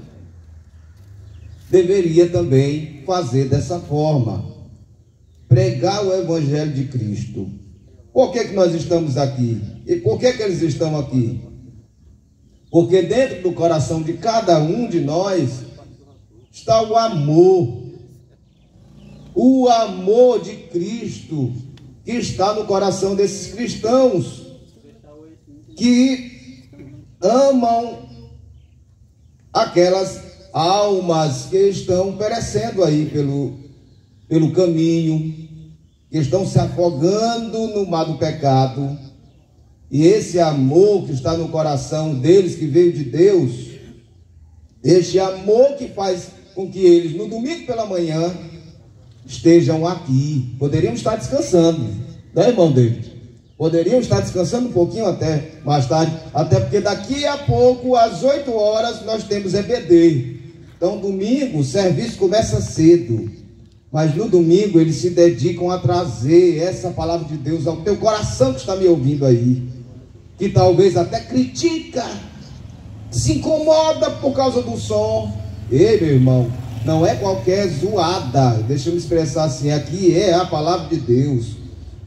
deveria também fazer dessa forma: pregar o evangelho de Cristo. Por que nós estamos aqui? E por que eles estão aqui? Porque dentro do coração de cada um de nós está o amor de Cristo que está no coração desses cristãos que amam aquelas almas que estão perecendo aí pelo caminho, que estão se afogando no mar do pecado. E esse amor que está no coração deles, que veio de Deus, este amor que faz com que eles, no domingo pela manhã, estejam aqui. Poderiam estar descansando, né, irmão David? Poderiam estar descansando um pouquinho até mais tarde, até porque daqui a pouco, às 8 horas, nós temos EBD. Então, domingo, o serviço começa cedo, mas no domingo eles se dedicam a trazer essa palavra de Deus ao teu coração que está me ouvindo aí, que talvez até critica, se incomoda por causa do som. Ei, meu irmão, não é qualquer zoada, deixa eu me expressar assim, aqui é a palavra de Deus,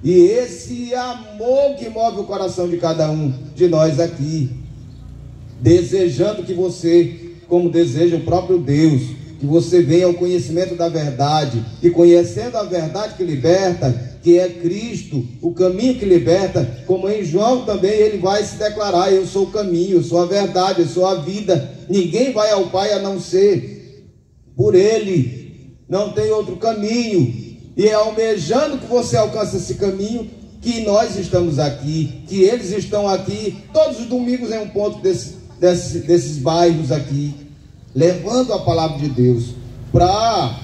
e esse amor que move o coração de cada um de nós aqui, desejando que você, como deseja o próprio Deus, que você venha ao conhecimento da verdade, e conhecendo a verdade que liberta, que é Cristo, o caminho que liberta, como em João também ele vai se declarar: eu sou o caminho, eu sou a verdade, eu sou a vida, ninguém vai ao Pai a não ser por Ele, não tem outro caminho. E é almejando que você alcance esse caminho que nós estamos aqui, que eles estão aqui, todos os domingos em um ponto desses bairros aqui, levando a palavra de Deus, para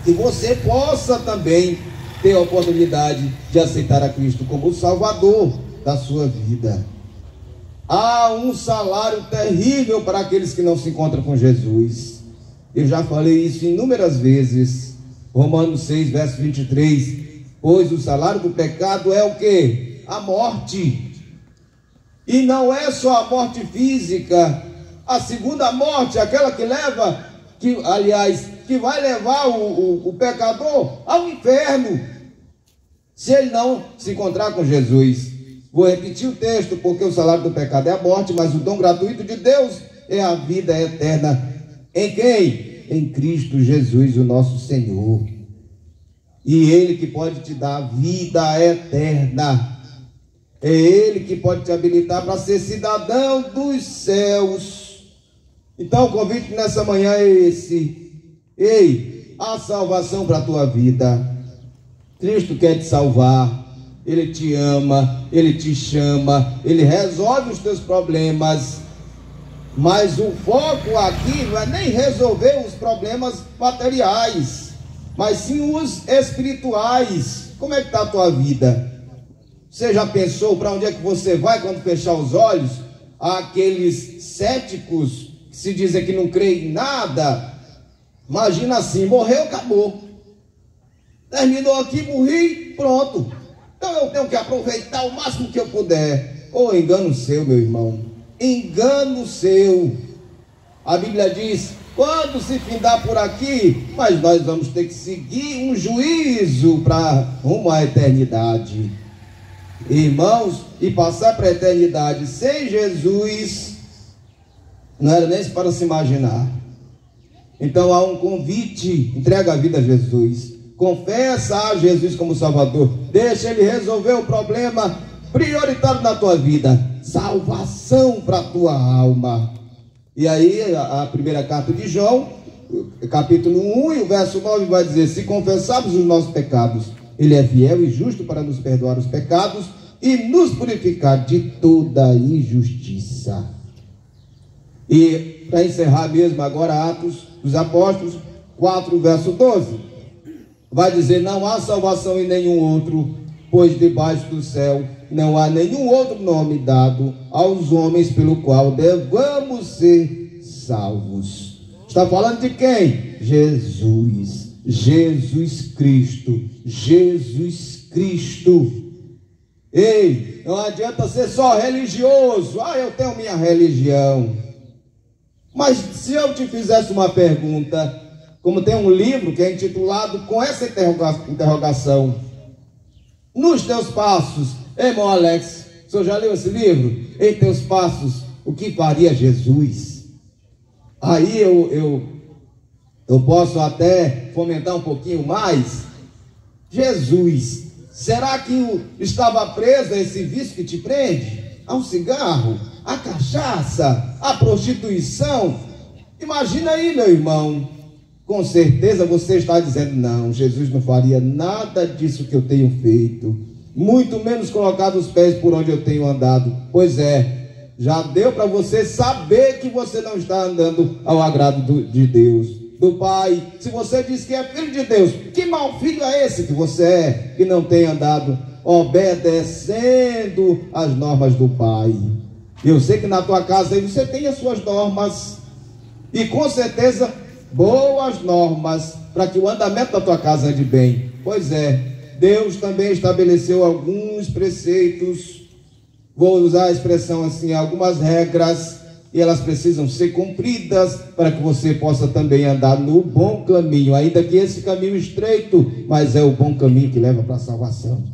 que você possa também ter a oportunidade de aceitar a Cristo como o Salvador da sua vida. Há um salário terrível para aqueles que não se encontram com Jesus. Eu já falei isso inúmeras vezes. Romanos 6, verso 23. Pois o salário do pecado é o quê? A morte. E não é só a morte física. A segunda morte, aquela que leva, que vai levar o pecador ao inferno, se ele não se encontrar com Jesus. Vou repetir o texto, porque o salário do pecado é a morte, mas o dom gratuito de Deus é a vida eterna. Em quem? em Cristo Jesus, o nosso Senhor. E Ele que pode te dar vida eterna. É Ele que pode te habilitar para ser cidadão dos céus. Então o convite nessa manhã é esse. Ei, há salvação para a tua vida. Cristo quer te salvar. Ele te ama, Ele te chama, Ele resolve os teus problemas. Mas o foco aqui não é nem resolver os problemas materiais, mas sim os espirituais. Como é que está a tua vida? Você já pensou para onde é que você vai quando fechar os olhos? Aqueles céticos que se dizem que não creem em nada. Imagina assim, morreu, acabou. Terminou aqui, morri, pronto. Então eu tenho que aproveitar o máximo que eu puder. Oh, engano seu, meu irmão. Engano seu. A Bíblia diz, quando se findar por aqui, mas nós vamos ter que seguir um juízo para rumo à eternidade. Irmãos, e passar para a eternidade sem Jesus, não era nem para se imaginar. Então há um convite, entrega a vida a Jesus. Confessa a Jesus como Salvador. Deixa Ele resolver o problema prioritário na tua vida. Salvação para a tua alma. E aí a primeira carta de João, capítulo 1 e o verso 9 vai dizer: se confessarmos os nossos pecados, Ele é fiel e justo para nos perdoar os pecados e nos purificar de toda injustiça. E para encerrar mesmo agora, Atos dos Apóstolos 4, verso 12. Vai dizer, não há salvação em nenhum outro, pois debaixo do céu não há nenhum outro nome dado aos homens pelo qual devamos ser salvos. Está falando de quem? Jesus. Jesus Cristo. Jesus Cristo. Ei, não adianta ser só religioso. Ah, eu tenho minha religião. Mas se eu te fizesse uma pergunta, como tem um livro que é intitulado com essa interrogação: nos teus passos, irmão Alex, o senhor já leu esse livro? Em teus passos, o que faria Jesus? Aí eu posso até fomentar um pouquinho mais. Jesus, será que estava preso a esse vício que te prende? Ao cigarro, à cachaça, à prostituição? Imagina aí, meu irmão. Com certeza você está dizendo, não, Jesus não faria nada disso que eu tenho feito, muito menos colocado os pés por onde eu tenho andado. Pois é, já deu para você saber que você não está andando ao agrado de Deus, do Pai. Se você diz que é filho de Deus, que mau filho é esse que você é, que não tem andado obedecendo as normas do Pai? Eu sei que na tua casa aí você tem as suas normas, e com certeza boas normas para que o andamento da tua casa ande bem. Pois é, Deus também estabeleceu alguns preceitos, vou usar a expressão assim, algumas regras, e elas precisam ser cumpridas para que você possa também andar no bom caminho, ainda que esse caminho estreito, mas é o bom caminho que leva para a salvação.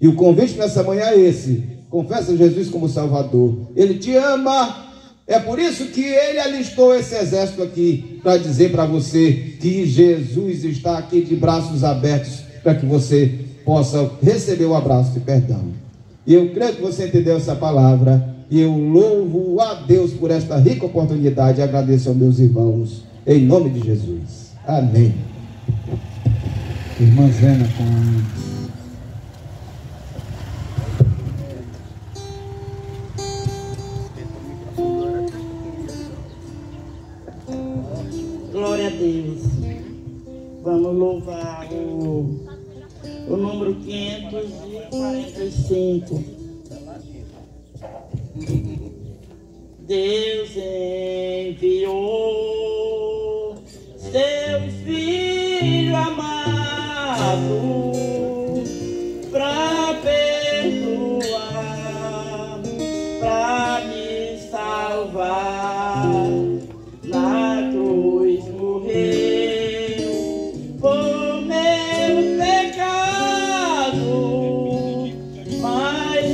E o convite nessa manhã é esse: confessa Jesus como Salvador. Ele te ama. É por isso que Ele alistou esse exército aqui, para dizer para você que Jesus está aqui de braços abertos, para que você possa receber o abraço de perdão. E eu creio que você entendeu essa palavra, e eu louvo a Deus por esta rica oportunidade, e agradeço aos meus irmãos, em nome de Jesus. Amém. Irmã Zena, com... Glória a Deus. Vamos louvar o número 545. Deus enviou seu Filho amado para perdoar, para me salvar. Na cruz morreu por meu pecado, mas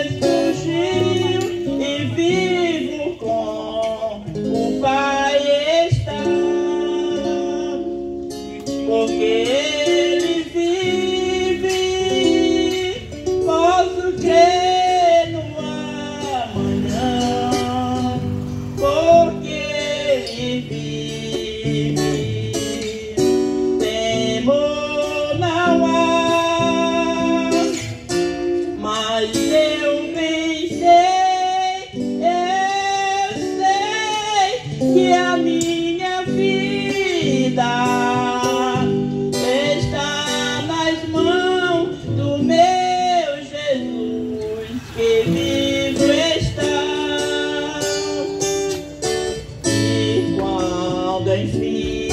ressurgiu e vivo com o Pai está. porque Ele vive. Posso crer no amanhã, porque Ele vive. Temor não há, mas eu bem sei, eu sei que a minha vida está nas mãos do meu Jesus, que vivo está. E quando enfim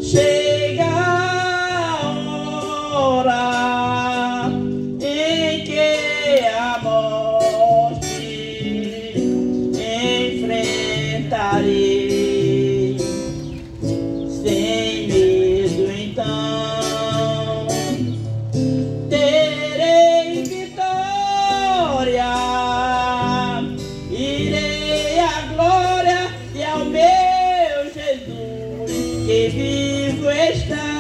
chega a hora em que a morte enfrentarei, sem medo então terei vitória, irei à glória e ao meu Jesus, que vivo está,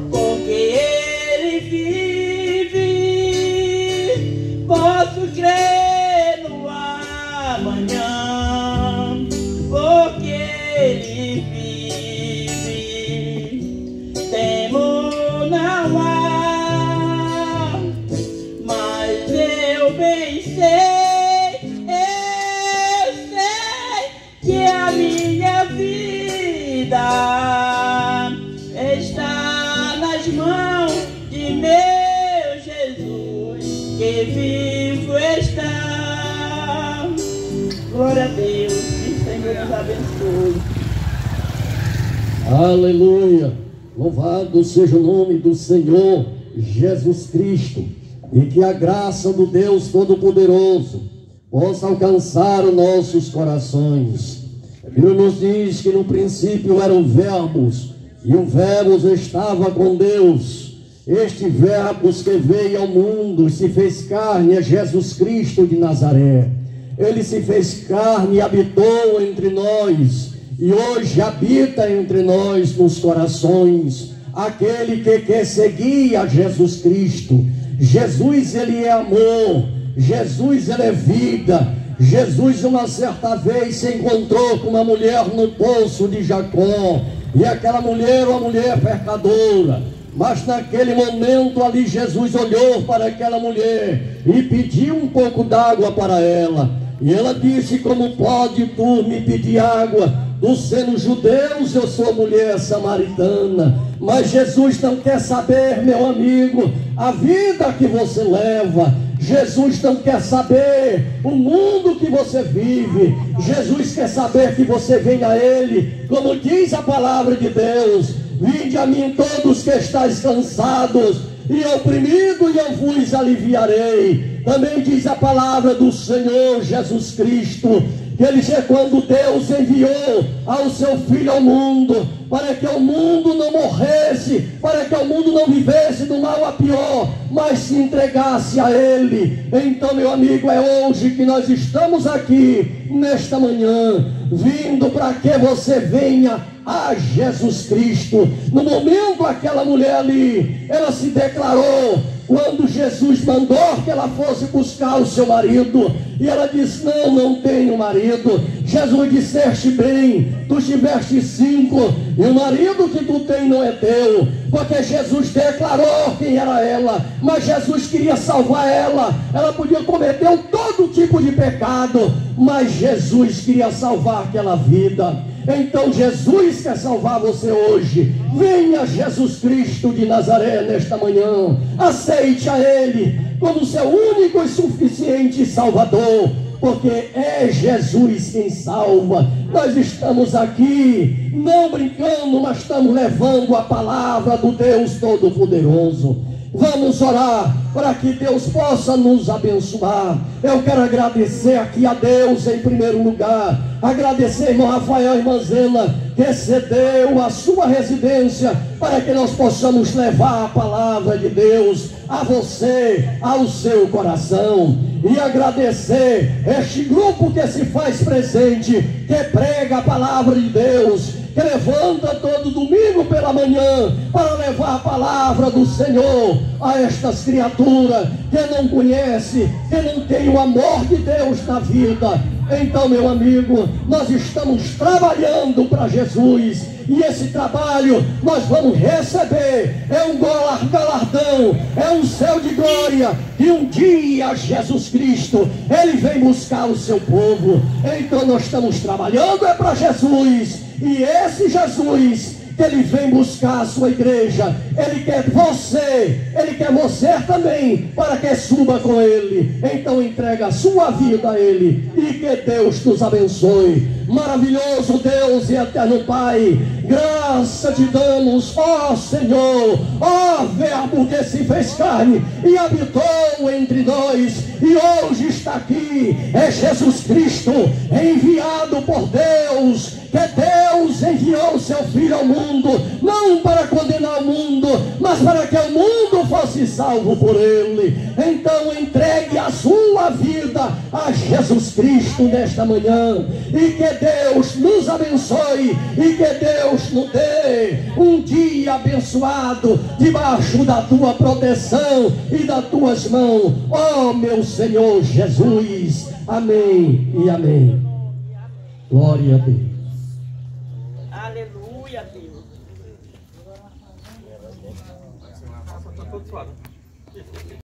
porque Ele vive. Posso crer no amanhã, porque Ele vive. Temor não há, mas eu bem sei, eu sei que a minha vida está nas mãos de meu Jesus, que vivo está. Glória a Deus, que o Senhor nos abençoe. Aleluia! Louvado seja o nome do Senhor Jesus Cristo, e que a graça do Deus Todo-Poderoso possa alcançar os nossos corações. A Bíblia nos diz que no princípio eram verbos, e o verbo estava com Deus. Este verbo que veio ao mundo e se fez carne é Jesus Cristo de Nazaré. Ele se fez carne e habitou entre nós, e hoje habita entre nós nos corações, aquele que quer seguir a Jesus Cristo. Jesus, ele é amor, Jesus, ele é vida. Jesus, uma certa vez, se encontrou com uma mulher no poço de Jacó, e aquela mulher, uma mulher pecadora. Mas naquele momento ali, Jesus olhou para aquela mulher e pediu um pouco d'água para ela. E ela disse: como pode tu me pedir água? Tu sendo judeus, eu sou mulher samaritana. Mas Jesus não quer saber, meu amigo, a vida que você leva. Jesus não quer saber o mundo que você vive. Jesus quer saber que você venha a Ele, como diz a palavra de Deus: vinde a mim todos que estáis cansados e oprimidos, e eu vos aliviarei. Também diz a palavra do Senhor Jesus Cristo, que Ele, quando Deus enviou ao seu Filho ao mundo, para que o mundo não morresse, para que o mundo não vivesse do mal a pior, mas se entregasse a Ele. Então, meu amigo, é hoje que nós estamos aqui, nesta manhã, vindo para que você venha a Jesus Cristo. No momento, aquela mulher ali, ela se declarou, quando Jesus mandou que ela fosse buscar o seu marido, e ela disse: não tenho marido. Jesus disseste bem, tu tiveste 5, e o marido que tu tem não é teu. Porque Jesus declarou quem era ela, mas Jesus queria salvar ela. Ela podia cometer todo tipo de pecado, mas Jesus queria salvar aquela vida. Então Jesus quer salvar você hoje. Venha Jesus Cristo de Nazaré nesta manhã, aceite a Ele como seu único e suficiente Salvador, porque é Jesus quem salva. Nós estamos aqui não brincando, mas estamos levando a palavra do Deus Todo-Poderoso. Vamos orar para que Deus possa nos abençoar. Eu quero agradecer aqui a Deus em primeiro lugar. Agradecer, irmão Rafael e irmã Zena, que cedeu a sua residência para que nós possamos levar a palavra de Deus a você, ao seu coração. e agradecer este grupo que se faz presente, que prega a palavra de Deus, que levanta todo domingo pela manhã para levar a palavra do Senhor a estas criaturas que não conhecem, que não têm o amor de Deus na vida. Então, meu amigo, nós estamos trabalhando para Jesus, e esse trabalho nós vamos receber, é um galardão, é um céu de glória, e um dia Jesus Cristo, Ele vem buscar o seu povo. Então nós estamos trabalhando é para Jesus, e esse Jesus que Ele vem buscar a sua igreja, Ele quer você também, para que suba com Ele. Então entrega a sua vida a Ele, e que Deus nos abençoe. Maravilhoso Deus e eterno Pai, graça te damos, ó Senhor, ó Verbo que se fez carne e habitou entre nós, e hoje está aqui, é Jesus Cristo, enviado por Deus, que Deus enviou o seu Filho ao mundo, não para condenar o mundo, mas para que o mundo fosse salvo por Ele. Então entregue a sua vida a Jesus Cristo nesta manhã, e que Deus nos abençoe, e que Deus nos dê um dia abençoado, debaixo da tua proteção e das tuas mãos, ó meu Senhor Jesus. Amém e amém. Glória a Deus.